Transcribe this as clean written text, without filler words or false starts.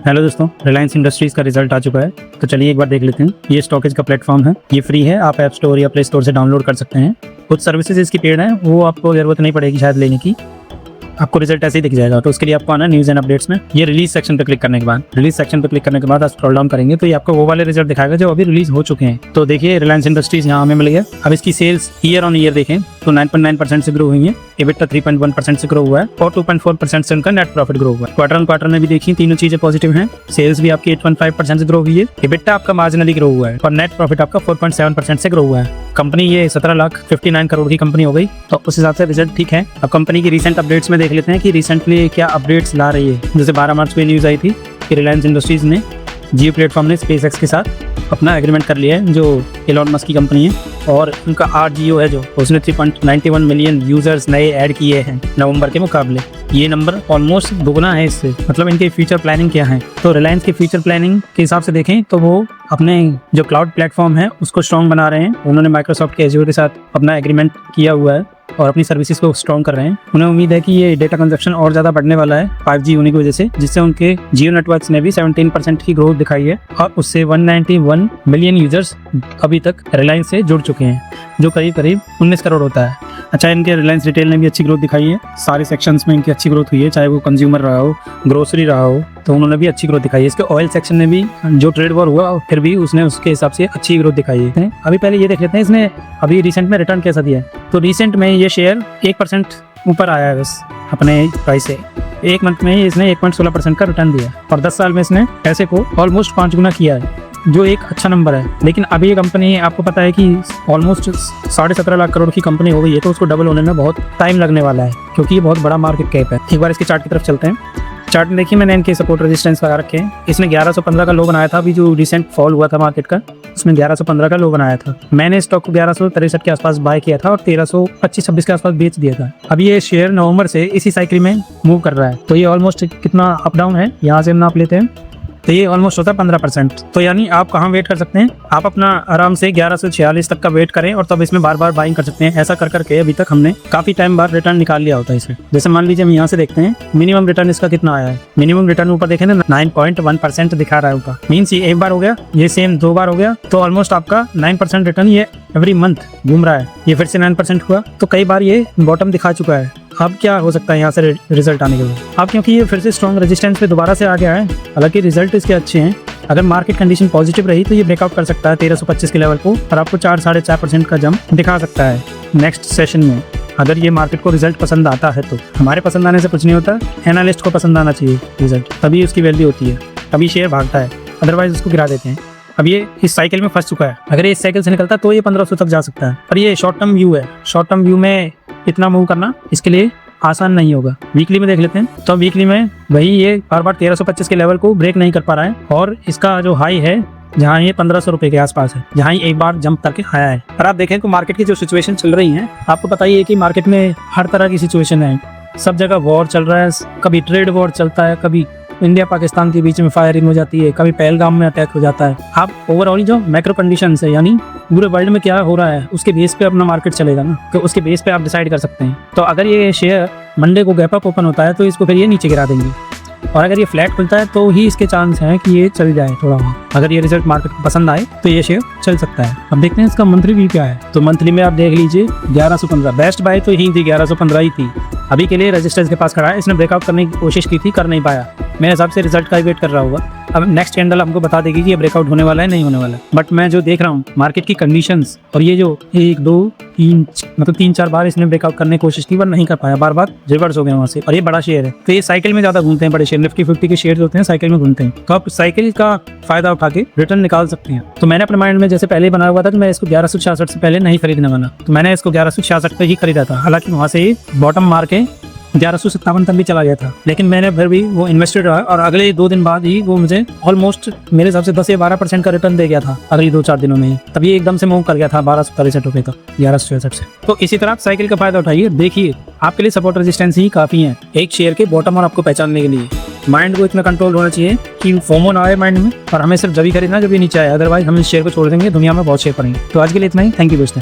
Hello दोस्तों, Reliance industries का result आ चुका है। तो चलिए एक बार देख लेते हैं। ये स्टॉकेज का प्लेटफॉर्म है, ये फ्री है, आप ऐप स्टोर या प्ले स्टोर से डाउनलोड कर सकते हैं। कुछ सर्विसेज इसकी पेड है, वो आपको ज़रूरत नहीं पड़ेगी शायद लेने की, आपको रिजल्ट ऐसे ही दिख जाएगा। तो उसके लिए आपको आना न्यूज़ एंड अपडेट्स में, ये रिलीज सेक्शन पर क्लिक करने के बाद, रिलीज सेक्शन पर क्लिक करने के बाद आप स्क्रॉल डाउन करेंगे तो ये आपको वो वाले रिजल्ट दिखाएगा जो अभी रिलीज हो चुके हैं। तो देखिए रिलायंस इंडस्ट्रीज यहाँ हमें मिल गया। अब इसकी सेल्स ईयर ऑन ईयर देखें तो 9.9% से ग्रो हुई है, EBITDA 3.1% से ग्रो हुआ है और 2.4% से उनका नेट प्रॉफिट ग्रो हुआ है। क्वार्टर ऑन क्वार्टर में भी देखिए तीनों चीजें पॉजिटिव हैं। सेल्स भी आपकी 8.5% से ग्रो हुई है, EBITDA आपका मार्जिनली ग्रो हुआ है और नेट प्रॉफिट आपका 4.7% से ग्रो हुआ है। कंपनी ये 17,59 करोड़ की कंपनी हो गई, तो उस हिसाब से रिजल्ट ठीक है। अब कंपनी की रिसेंट अपडेट्स में देख लेते हैं कि रिसेंटली क्या अपडेट्स ला रही है। जैसे 12 मार्च को न्यूज़ आई थी कि रिलायंस इंडस्ट्रीज ने जियो प्लेटफॉर्म ने SpaceX के साथ अपना एग्रीमेंट कर लिया है, जो एलॉन मस्क की कंपनी है, और उनका ARK है जो उसने 3.91 मिलियन यूजर्स नए ऐड किए हैं नवंबर के मुकाबले। ये नंबर ऑलमोस्ट दोगुना है इससे। मतलब इनके फ्यूचर प्लानिंग क्या है, तो रिलायंस की फ्यूचर प्लानिंग के हिसाब से देखें तो वो अपने जो क्लाउड प्लेटफॉर्म है उसको स्ट्रॉन्ग बना रहे हैं। उन्होंने माइक्रोसॉफ्ट के Azure के साथ अपना एग्रीमेंट किया हुआ है और अपनी सर्विसेज को स्ट्रॉन्ग कर रहे हैं। उन्हें उम्मीद है कि ये डेटा कंजप्शन और ज़्यादा बढ़ने वाला है 5G होने की वजह से, जिससे उनके जियो नेटवर्क्स ने भी 17% की ग्रोथ दिखाई है और उससे 191 मिलियन यूजर्स अभी तक रिलायंस से जुड़ चुके हैं, जो करीब करीब 19 करोड़ होता है। अच्छा, इनके रिलायंस रिटेल ने भी अच्छी ग्रोथ दिखाई है, सारे सेक्शंस में इनकी अच्छी ग्रोथ हुई है, चाहे वो कंज्यूमर रहा हो, ग्रोसरी रहा हो, तो उन्होंने भी अच्छी ग्रोथ दिखाई है। इसके ऑयल सेक्शन ने भी, जो ट्रेड वॉर हुआ फिर भी उसने उसके हिसाब से अच्छी ग्रोथ दिखाई है। अभी पहले ये देख लेते हैं इसने अभी रिसेंट में रिटर्न कैसा दिया है। तो रिसेंट में ये शेयर 1% ऊपर आया है बस अपने प्राइस से। एक मंथ में ही इसने 1.16% का रिटर्न दिया और 10 साल में इसने पैसे को ऑलमोस्ट 5 गुना किया है, जो एक अच्छा नंबर है। लेकिन अभी ये कंपनी, आपको पता है कि ऑलमोस्ट 17.5 लाख करोड़ की कंपनी हो गई है, तो उसको डबल होने में बहुत टाइम लगने वाला है, क्योंकि ये बहुत बड़ा मार्केट कैप है। एक बार इसके चार्ट की तरफ चलते हैं। चार्ट में देखिए मैंने इनके सपोर्ट रेजिस्टेंस लगा रखे हैं। इसने 1115 का लो बनाया था, अभी जो रिसेंट फॉल हुआ था मार्केट का, उसमें 1115 का लो बनाया था। मैंने स्टॉक को 1163 के आसपास बाय किया था और 1325-26 के आसपास बेच दिया था। अभी ये शेयर नवंबर से इसी साइकिल में मूव कर रहा है, तो ये ऑलमोस्ट कितना अप डाउन है यहाँ से हम नाप लेते हैं, तो ये ऑलमोस्ट होता है 15%। तो यानी आप कहाँ वेट कर सकते हैं, आप अपना आराम से 1146 तक का वेट करें और तब इसमें बार बार बाइंग कर सकते हैं। ऐसा कर करके अभी तक हमने काफी टाइम बाद रिटर्न निकाल लिया होता है इसमें। जैसे मान लीजिए हम यहाँ से देखते हैं मिनिमम रिटर्न इसका कितना आया है। मिनिमम रिटर्न ऊपर देखें ना 9.1% दिखा रहा है ऊपर। मीन्स ये एक बार हो गया, ये सेम 2 बार हो गया, तो ऑलमोस्ट आपका 9% रिटर्न ये एवरी मंथ घूम रहा है। ये फिर से 9% हुआ, तो कई बार ये बॉटम दिखा चुका है। अब क्या हो सकता है यहाँ से रिजल्ट आने के बाद, अब क्योंकि ये फिर से स्ट्रॉन्ग रेजिस्टेंस पे दोबारा से आ गया है। हालांकि रिजल्ट इसके अच्छे हैं, अगर मार्केट कंडीशन पॉजिटिव रही तो ये ब्रेकआउट कर सकता है 1325 के लेवल को और आपको 4-4.5% का जंप दिखा सकता है नेक्स्ट सेशन में, अगर ये मार्केट को रिजल्ट पसंद आता है तो। हमारे पसंद आने से कुछ नहीं होता, एनालिस्ट को पसंद आना चाहिए रिजल्ट, तभी उसकी वैल्यू होती है, तभी शेयर भागता है, अदरवाइज उसको गिरा देते हैं। अब ये इस साइकिल में फंस चुका है, अगर ये इस साइकिल से निकलता तो ये 1500 तक जा सकता है, पर ये शॉर्ट टर्म व्यू है। शॉर्ट टर्म व्यू में इतना मूव करना इसके लिए आसान नहीं होगा। वीकली में देख लेते हैं, तो वीकली में वही ये बार बार 1325 के लेवल को ब्रेक नहीं कर पा रहा है और इसका जो हाई है जहाँ ये 1500 रुपए के आसपास है, जहाँ ये एक बार जंप करके आया है। और आप देखें तो मार्केट की जो सिचुएशन चल रही है, आपको पता ही है कि मार्केट में हर तरह की सिचुएशन है, सब जगह वॉर चल रहा है, कभी ट्रेड वॉर चलता है, कभी इंडिया पाकिस्तान के बीच में फायरिंग हो जाती है, कभी पहलगाम में अटैक हो जाता है। आप ओवरऑल जो मैक्रो कंडीशंस है, यानी पूरे वर्ल्ड में क्या हो रहा है, उसके बेस पे अपना मार्केट चलेगा ना, तो उसके बेस पे आप डिसाइड कर सकते हैं। तो अगर ये शेयर मंडे को गैप अप ओपन होता है तो इसको फिर ये नीचे गिरा देंगे, और अगर ये फ्लैट खुलता है तो ही इसके चांस हैं कि ये चल जाए थोड़ा। अगर ये रिजल्ट मार्केट को पसंद आए तो ये शेयर चल सकता है। अब देखते हैं इसका मंथली व्यू क्या है। तो मंथली में आप देख लीजिए 1115 बेस्ट बाय तो यही थी, 1115 ही थी। अभी के लिए रजिस्टेंस के पास खड़ा है, इसने ब्रेकआउट करने की कोशिश की थी, कर नहीं पाया। मेरे हिसाब से रिजल्ट का ही वेट कर रहा होगा। अब नेक्स्ट कैंडल हमको बता देगी कि ये ब्रेकआउट होने वाला है नहीं होने वाला, बट मैं जो देख रहा हूँ मार्केट की कंडीशंस, और ये जो 1 2 3 मतलब 3-4 बार इसने ब्रेकआउट करने की कोशिश की पर नहीं कर पाया, बार बार रिवर्स हो गया वहाँ से। और ये बड़ा शेयर है, तो ये साइकिल में ज्यादा घूमते हैं, बड़े शेयर निफ्टी 50 के शेयर होते हैं साइकिल में घूमते हैं, तो आप साइकिल का फायदा उठा के रिटर्न निकाल सकते हैं। तो मैंने अपने माइंड में जैसे पहले बनाया हुआ था कि मैं इसको 1166 से पहले नहीं खरीदने वाला, तो मैंने इसको 1166 पे ही खरीदा था। हालांकि वहाँ से बॉटम मार के 1157 तक भी चला गया था, लेकिन मैंने फिर भी वो इन्वेस्टेड रहा और अगले 2 दिन बाद ही वो मुझे ऑलमोस्ट मेरे हिसाब से 10 या 12% का रिटर्न दे गया था अगले 2-4 दिनों में ही। तभी एकदम से मूव कर गया था 1263 रुपए का 1166 से। तो इसी तरह आप साइकिल का फायदा उठाइए। देखिए आपके लिए सपोर्ट रेजिस्टेंस ही काफी है एक शेयर के बॉटम और आपको पहचानने के लिए। माइंड को इतना कंट्रोल होना चाहिए कि फोमो ना आए माइंड में, और हमें सिर्फ जब ही खरीदना जब ये नीचे आए, अदरवाइज हम इस शेयर को छोड़ देंगे, दुनिया में बहुत शेयर पड़ेंगे। तो आज के लिए इतना ही, थैंक यू दोस्तों।